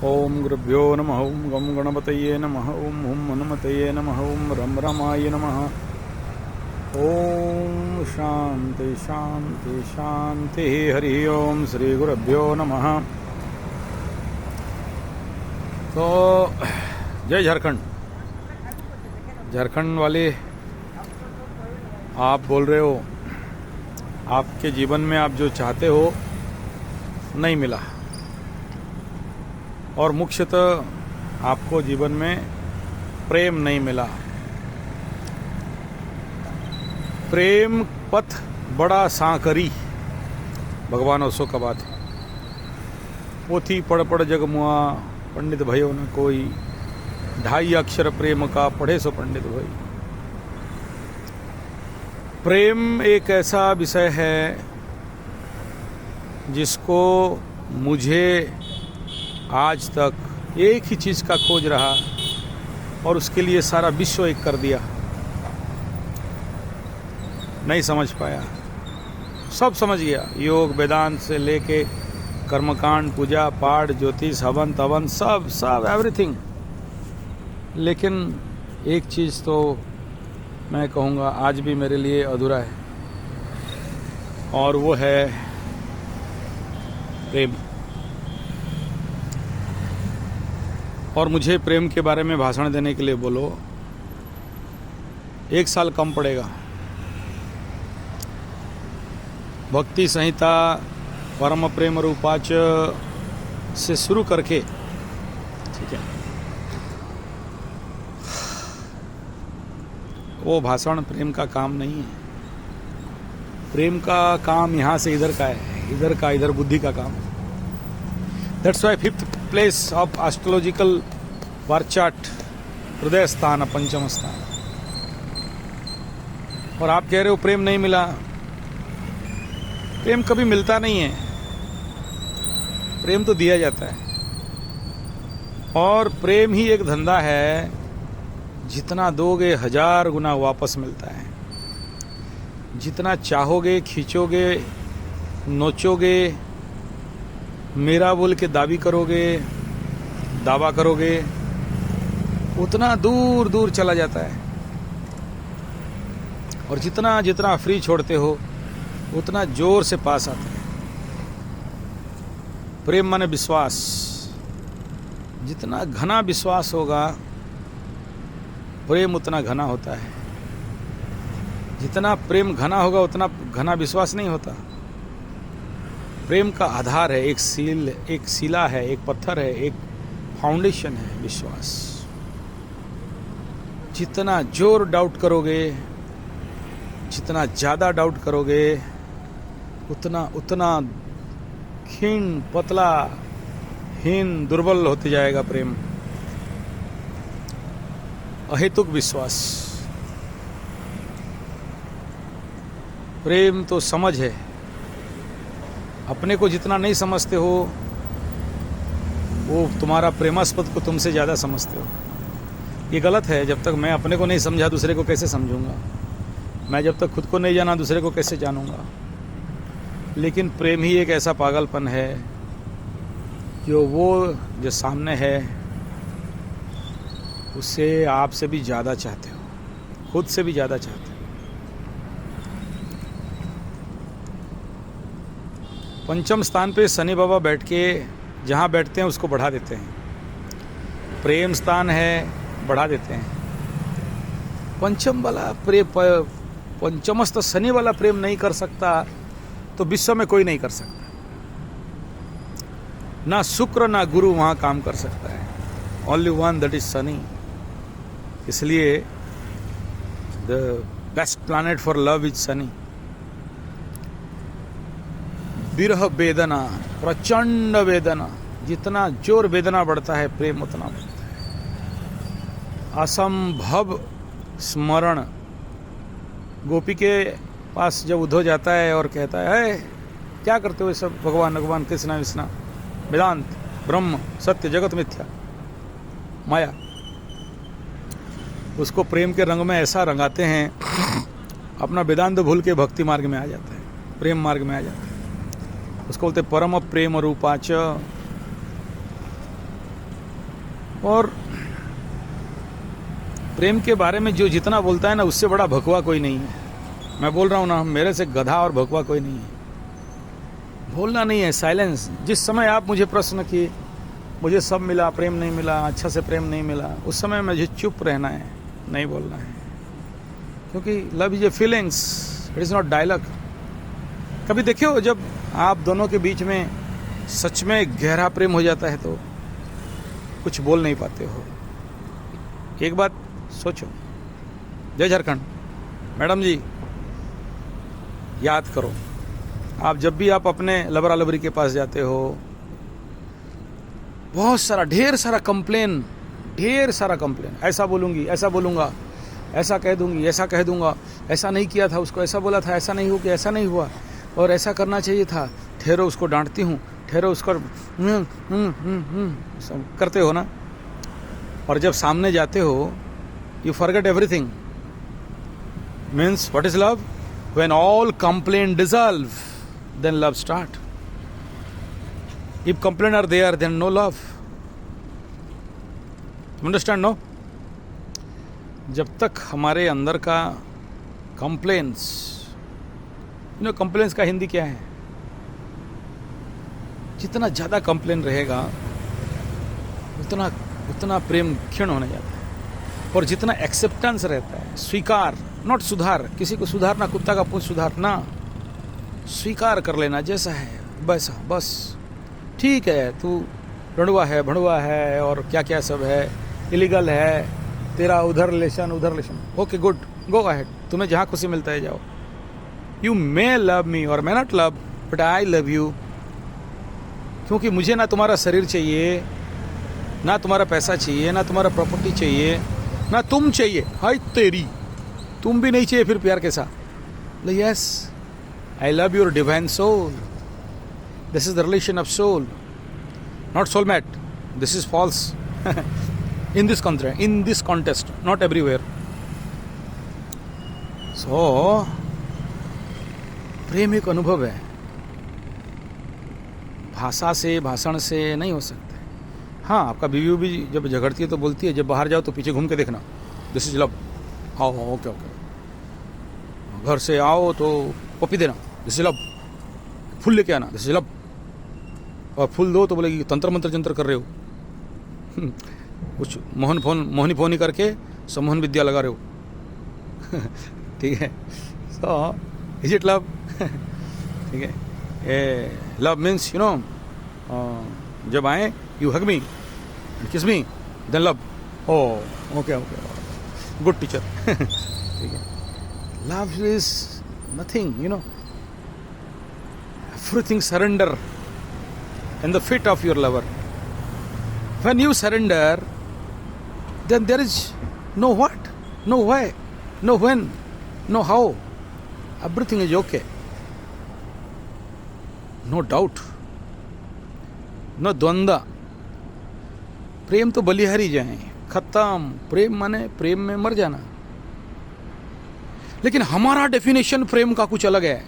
ओम गुरुभ्यो नमः। ओम गम गणपतये नमः। ओम हुम हनुमतये नमः। ओम रम रमाय नमः। ओम शांति शांति शांति। हरि ओम श्री गुरुभ्यो नमः। तो जय झारखंड। झारखंड वाले आप बोल रहे हो आपके जीवन में आप जो चाहते हो नहीं मिला, और मुख्यतः आपको जीवन में प्रेम नहीं मिला। प्रेम पथ बड़ा सांकरी, भगवान उसो का बात है। पोथी पढ़ पढ़ जग मुआ, पंडित भयो न कोई, 2.5 अक्षर प्रेम का पढ़े सो पंडित भई। प्रेम एक ऐसा विषय है जिसको मुझे आज तक एक ही चीज़ का खोज रहा, और उसके लिए सारा विश्व एक कर दिया। नहीं समझ पाया, सब समझ गया। योग वेदांत से लेके कर्मकांड, पूजा पाठ, ज्योतिष, हवन तवन, सब एवरीथिंग। लेकिन एक चीज़ तो मैं कहूँगा आज भी मेरे लिए अधूरा है, और वो है प्रेम। और मुझे प्रेम के बारे में भाषण देने के लिए बोलो 1 साल कम पड़ेगा। भक्ति संहिता, परम प्रेम रूपाच से शुरू करके, ठीक है, वो भाषण प्रेम का काम नहीं है। प्रेम का काम यहाँ से इधर का है, इधर का इधर बुद्धि का काम है। That's why 5th place of astrological bar chart हृदय स्थान, 5म स्थान। और आप कह रहे हो प्रेम नहीं मिला। प्रेम कभी मिलता नहीं है, प्रेम तो दिया जाता है। और प्रेम ही एक धंधा है, जितना दोगे 1000 गुना वापस मिलता है। जितना चाहोगे, खींचोगे, नोचोगे, मेरा बोल के दावा करोगे, उतना दूर दूर चला जाता है। और जितना जितना फ्री छोड़ते हो उतना जोर से पास आता है। प्रेम माने विश्वास। जितना घना विश्वास होगा, प्रेम उतना घना होता है। जितना प्रेम घना होगा उतना घना विश्वास नहीं होता। प्रेम का आधार है, एक शिला है, एक पत्थर है, एक फाउंडेशन है विश्वास। जितना जोर डाउट करोगे, जितना ज़्यादा डाउट करोगे, उतना क्षीण, पतला, हीन, दुर्बल होते जाएगा प्रेम। अहेतुक विश्वास। प्रेम तो समझ है। अपने को जितना नहीं समझते हो, वो तुम्हारा प्रेमास्पद को तुमसे ज़्यादा समझते हो। ये गलत है। जब तक मैं अपने को नहीं समझा, दूसरे को कैसे समझूंगा? मैं जब तक खुद को नहीं जाना, दूसरे को कैसे जानूंगा? लेकिन प्रेम ही एक ऐसा पागलपन है जो सामने है उससे आपसे भी ज़्यादा चाहते हो, खुद से भी ज़्यादा चाहते हो। 5म स्थान पे शनि बाबा बैठ के जहाँ बैठते हैं उसको बढ़ा देते हैं। प्रेम स्थान है, बढ़ा देते हैं। 5म वाला पंचमस्त शनि वाला प्रेम नहीं कर सकता तो विश्व में कोई नहीं कर सकता। ना शुक्र ना गुरु वहाँ काम कर सकता है। Only one, that is Shani. इसलिए the best planet for love is Shani. विरह वेदना, प्रचंड वेदना। जितना जोर वेदना बढ़ता है, प्रेम उतना बढ़ता है। असंभव स्मरण। गोपी के पास जब उद्धव जाता है और कहता है, क्या करते हो सब? भगवान कृष्णा विष्णा, वेदांत, ब्रह्म, सत्य, जगत मिथ्या, माया। उसको प्रेम के रंग में ऐसा रंगाते हैं, अपना वेदांत भूल के भक्ति मार्ग में आ जाता है, प्रेम मार्ग में आ जाता है। उसको बोलते परम प्रेम रूपाच। और प्रेम के बारे में जो जितना बोलता है ना, उससे बड़ा भकवा कोई नहीं है। मैं बोल रहा हूँ ना, मेरे से गधा और भकवा कोई नहीं है। बोलना नहीं है, साइलेंस। जिस समय आप मुझे प्रश्न किए, मुझे सब मिला, प्रेम नहीं मिला, अच्छा से प्रेम नहीं मिला, उस समय मुझे चुप रहना है, नहीं बोलना है। क्योंकि love is a feelings, it is not dialogue. कभी देखियो, जब आप दोनों के बीच में सच में गहरा प्रेम हो जाता है तो कुछ बोल नहीं पाते हो। एक बात सोचो, जय झारखंड मैडम जी, याद करो, आप जब भी आप अपने लबरा लबरी के पास जाते हो, बहुत सारा ढेर सारा कंप्लेन, ऐसा बोलूंगी, ऐसा बोलूंगा, ऐसा कह दूंगी, ऐसा कह दूंगा, ऐसा नहीं किया था उसको, ऐसा बोला था, ऐसा नहीं हो गया, ऐसा नहीं हुआ, और ऐसा करना चाहिए था, ठहरो उसको डांटती हूँ, ठहरो उसको करते हो ना। और जब सामने जाते हो, you forget everything. Means what is love? When all complain dissolve, then love start. If complaints are there, then no love. Understand, no? जब तक हमारे अंदर का कंप्लेंट्स, कंप्लेंट्स का हिंदी क्या है? जितना ज़्यादा कंप्लेन रहेगा उतना प्रेम क्षीण होने जाता है। और जितना एक्सेप्टेंस रहता है, स्वीकार, नॉट सुधार, किसी को सुधारना, कुत्ता का पूंछ सुधारना, स्वीकार कर लेना जैसा है वैसा, बस ठीक है, तू रंडुआ है, भंडुआ है, और क्या क्या सब है, इलीगल है, तेरा उधर relation, okay good, go ahead, तुम्हें जहाँ खुशी मिलता है जाओ। यू मे लव मी और may not love, but I love you. क्योंकि मुझे ना तुम्हारा शरीर चाहिए, ना तुम्हारा पैसा चाहिए, ना तुम्हारा प्रॉपर्टी चाहिए, ना तुम चाहिए। हाय तेरी, तुम भी नहीं चाहिए फिर प्यार के साथ। Yes, I love your divine soul. This is the relation of soul, not soulmate. This is false. in this contest, not everywhere. So, प्रेम एक अनुभव है, भाषा से, भाषण से नहीं हो सकता है। हाँ, आपका बीवी भी जब झगड़ती है तो बोलती है, जब बाहर जाओ तो पीछे घूम के देखना, दिस इज लव। आओ, ओके, घर से आओ तो पपी देना, दिस इज लव। फूल लेके आना, दिस इज लव। और फूल दो तो बोलेगी तंत्र मंत्र जंत्र कर रहे हो, कुछ मोहनी फोनी करके सम्मोहन विद्या लगा रहे हो। ठीक है, सो इज इट लव? ठीक है, लव मीन्स जब आए you hug me, kiss me, then love. Okay, good teacher. ठीक है, love is nothing, everything surrender in the feet of your lover. When you surrender, then there is no what, no why, no when, no how. Everything is okay. No doubt, no द्वंद्व। प्रेम तो बलिहारी जाए, खत्म। प्रेम माने प्रेम में मर जाना। लेकिन हमारा डेफिनेशन प्रेम का कुछ अलग है।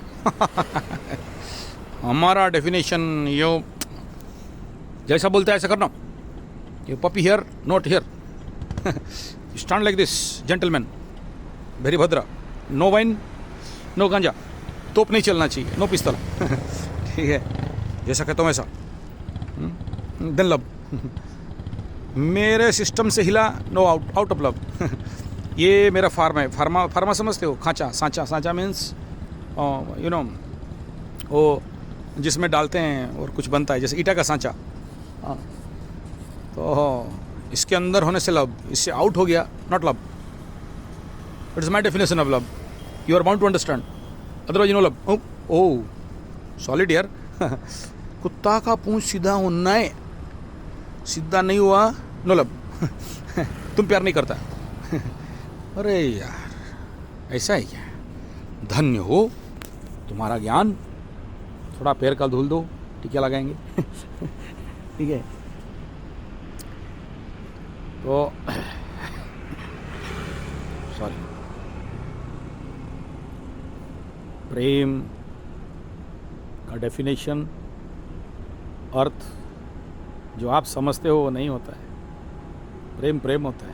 हमारा डेफिनेशन यो जैसा बोलता है ऐसा करना, you puppy here, not here, stand like this gentleman, very भद्रा, नो वाइन, नो गांजा, तोप नहीं चलना चाहिए, नो पिस्तौल। ठीक है, जैसा कहता हूँ वैसा, देन लव। मेरे सिस्टम से हिला, नो आउट ऑफ लव। ये मेरा फार्म है, फार्मा समझते हो? खांचा, सांचा मीन्स वो जिसमें डालते हैं और कुछ बनता है, जैसे ईटा का सांचा। तो इसके अंदर होने से लव, इससे आउट हो गया, not love. It is my definition of love, you are bound to understand, otherwise no love. Oh solid यार। कुत्ता का पूंछ सीधा होना है, सीधा नहीं हुआ, नो लव। तुम प्यार नहीं करता। अरे यार, ऐसा है क्या? धन्य हो तुम्हारा ज्ञान। थोड़ा पैर का धुल दो, टीका लगाएंगे। ठीक है, तो सॉरी, प्रेम का डेफिनेशन, अर्थ जो आप समझते हो वो नहीं होता है। प्रेम प्रेम होता है,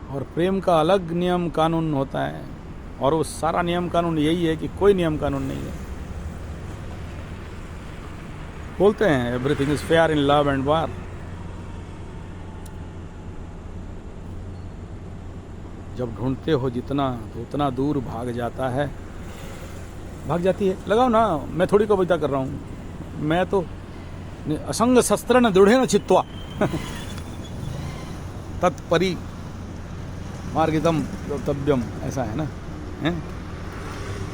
और प्रेम का अलग नियम कानून होता है, और वो सारा नियम कानून यही है कि कोई नियम कानून नहीं है। बोलते हैं everything is fair in love and वार। जब ढूंढते हो जितना तो उतना दूर भाग जाता है, भाग जाती है। लगाओ ना, मैं थोड़ी कविता कर रहा हूँ, मैं तो असंग शस्त्र न दृढ़ न चित्वा तत्परि मार्गितम तव्यम, ऐसा है ना, है?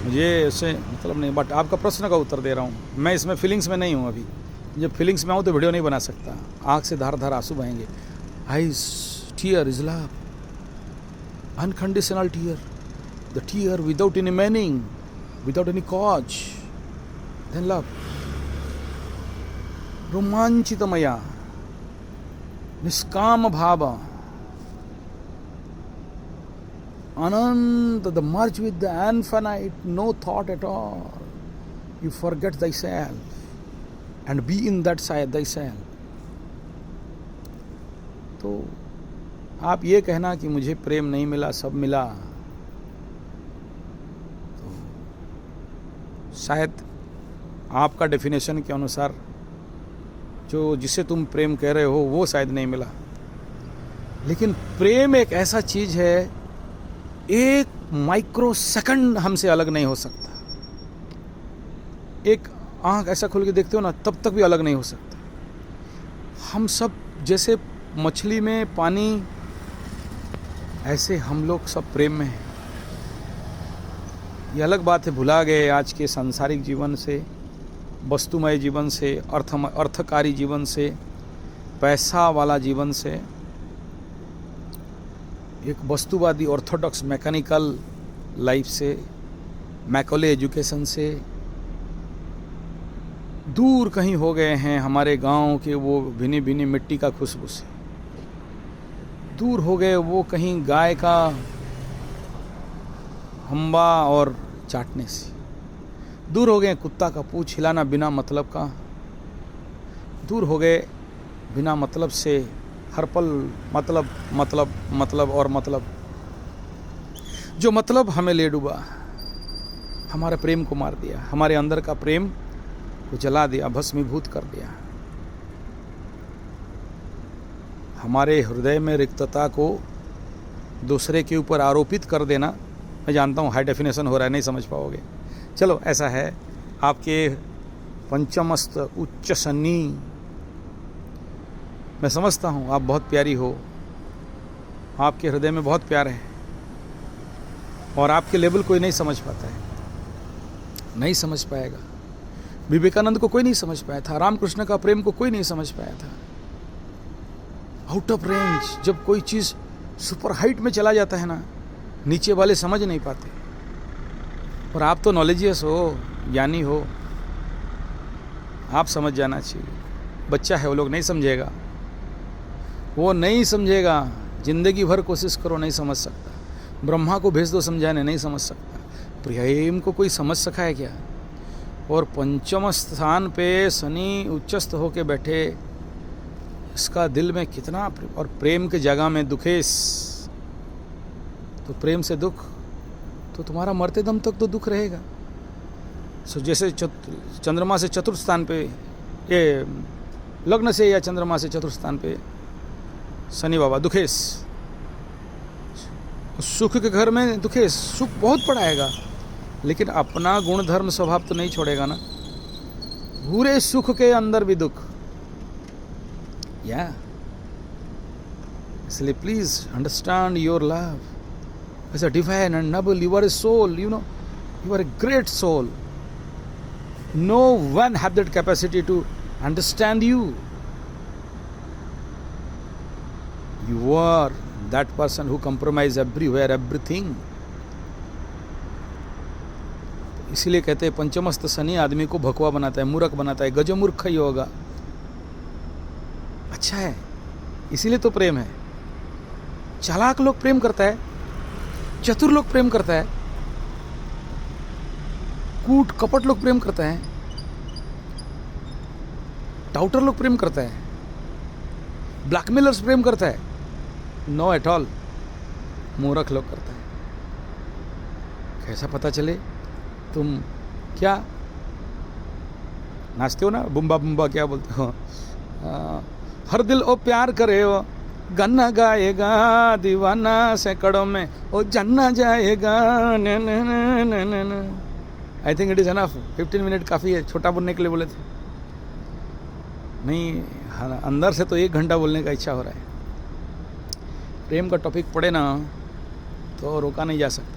मुझे इससे मतलब नहीं, बट आपका प्रश्न का उत्तर दे रहा हूँ। मैं इसमें फीलिंग्स में नहीं हूँ अभी। जब फीलिंग्स में आऊँ तो वीडियो नहीं बना सकता। आँख से धार धार आंसू बहेंगे। Eyes tear is love, unconditional tear, the tear without any meaning, without any cause, then love. रोमांचितमया निष्काम भाव Anand, the merge with the infinite, no thought at all. You forget thyself and be in that side thyself. तो आप ये कहना कि मुझे प्रेम नहीं मिला, सब मिला, तो शायद आपका डेफिनेशन के अनुसार जो जिसे तुम प्रेम कह रहे हो वो शायद नहीं मिला। लेकिन प्रेम एक ऐसा चीज है, एक माइक्रो सेकंड हमसे अलग नहीं हो सकता। एक आंख ऐसा खोल के देखते हो ना, तब तक भी अलग नहीं हो सकता। हम सब जैसे मछली में पानी, ऐसे हम लोग सब प्रेम में हैं। ये अलग बात है, भुला गए आज के सांसारिक जीवन से, वस्तुमय जीवन से, अर्थकारी जीवन से, पैसा वाला जीवन से, एक वस्तुवादी ऑर्थोडॉक्स मैकेनिकल लाइफ से, मैकॉले एजुकेशन से दूर कहीं हो गए हैं। हमारे गांव के वो भिनी भिनी मिट्टी का खुशबू से दूर हो गए, वो कहीं गाय का हम्बा और चाटने से दूर हो गए, कुत्ता का पूंछ हिलाना बिना मतलब का दूर हो गए, बिना मतलब से हर पल मतलब मतलब मतलब और मतलब। जो मतलब हमें ले डूबा, हमारे प्रेम को मार दिया, हमारे अंदर का प्रेम को जला दिया, भस्मीभूत कर दिया। हमारे हृदय में रिक्तता को दूसरे के ऊपर आरोपित कर देना, मैं जानता हूँ हाई डेफिनेशन हो रहा है, नहीं समझ पाओगे। चलो ऐसा है, आपके पंचमस्त उच्च शनि, मैं समझता हूँ आप बहुत प्यारी हो, आपके हृदय में बहुत प्यार है, और आपके लेवल कोई नहीं समझ पाता है, नहीं समझ पाएगा। विवेकानंद को कोई नहीं समझ पाया था, रामकृष्ण का प्रेम को कोई नहीं समझ पाया था। आउट ऑफ रेंज, जब कोई चीज़ सुपर हाइट में चला जाता है ना, नीचे वाले समझ नहीं पाते। और आप तो नॉलेजियस हो, ज्ञानी हो, आप समझ जाना चाहिए। बच्चा है, वो लोग नहीं समझेगा, वो नहीं समझेगा। जिंदगी भर कोशिश करो, नहीं समझ सकता। ब्रह्मा को भेज दो समझाने, नहीं समझ सकता। प्रेम को कोई समझ सका है क्या? और पंचम स्थान पे शनि उच्चस्थ होके बैठे, इसका दिल में कितना, और प्रेम के जगह में दुखेश, तो प्रेम से दुख, तो तुम्हारा मरते दम तक तो दुख रहेगा। सो जैसे चंद्रमा से चतुर्थ स्थान पे, ये लग्न से या चंद्रमा से चतुर्थ स्थान पे शनि बाबा दुखेश, सुख के घर में दुखेश, सुख बहुत पड़ाएगा, लेकिन अपना गुण धर्म स्वभाव तो नहीं छोड़ेगा ना। पूरे सुख के अंदर भी दुख, या इसलिए please understand your love as a divine and noble. You are a soul, you know, you are a great soul. No one have that capacity to understand you. You are that person who compromise everywhere, everything. इसीलिए कहते हैं पंचमस्त शनि आदमी को भकवा बनाता है, मूर्ख बनाता है, गजमूर्ख ही होगा. अच्छा है, इसीलिए तो प्रेम है. चालाक लोग प्रेम करता है, चतुर लोग प्रेम करता है, कूट कपट लोग प्रेम करता है, टाउटर लोग प्रेम करता है. ब्लैकमेलर्स प्रेम करता है? नो एट ऑल, मूर्ख लोग करता है। कैसा पता चले? तुम क्या नाचते हो ना, बुम्बा बुम्बा क्या बोलते हो, हर दिल ओ प्यार करे हो, गन्ना गाएगा दीवाना सैकड़ों में, ओ जन्ना जाएगा न न न न न। आई think it is enough, 15 minute काफ़ी है। छोटा बोलने के लिए बोले थे नहीं, हाँ, अंदर से तो 1 घंटा बोलने का इच्छा हो रहा है। प्रेम का टॉपिक पड़े ना तो रोका नहीं जा सकता।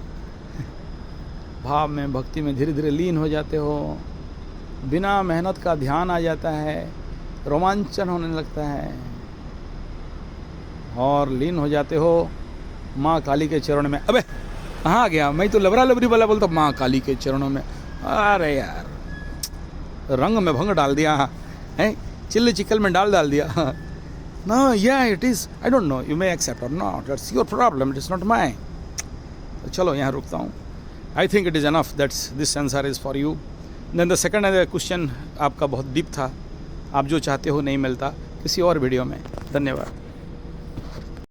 भाव में, भक्ति में धीरे धीरे लीन हो जाते हो, बिना मेहनत का ध्यान आ जाता है, रोमांचन होने लगता है और लीन हो जाते हो माँ काली के चरणों में। अबे कहाँ गया? मैं तो लबरा लबरी वाला बोलता, माँ काली के चरणों में। अरे यार, रंग में भंग डाल दिया है, चिल्ली चिकल में डाल दिया। नो या it is, I don't know, you may accept और not, it's your problem, it is not my. तो चलो यहाँ रुकता हूँ। I think it is enough, that's this answer is for you. Then the second question आपका बहुत deep था, आप जो चाहते हो नहीं मिलता, किसी और वीडियो में। धन्यवाद।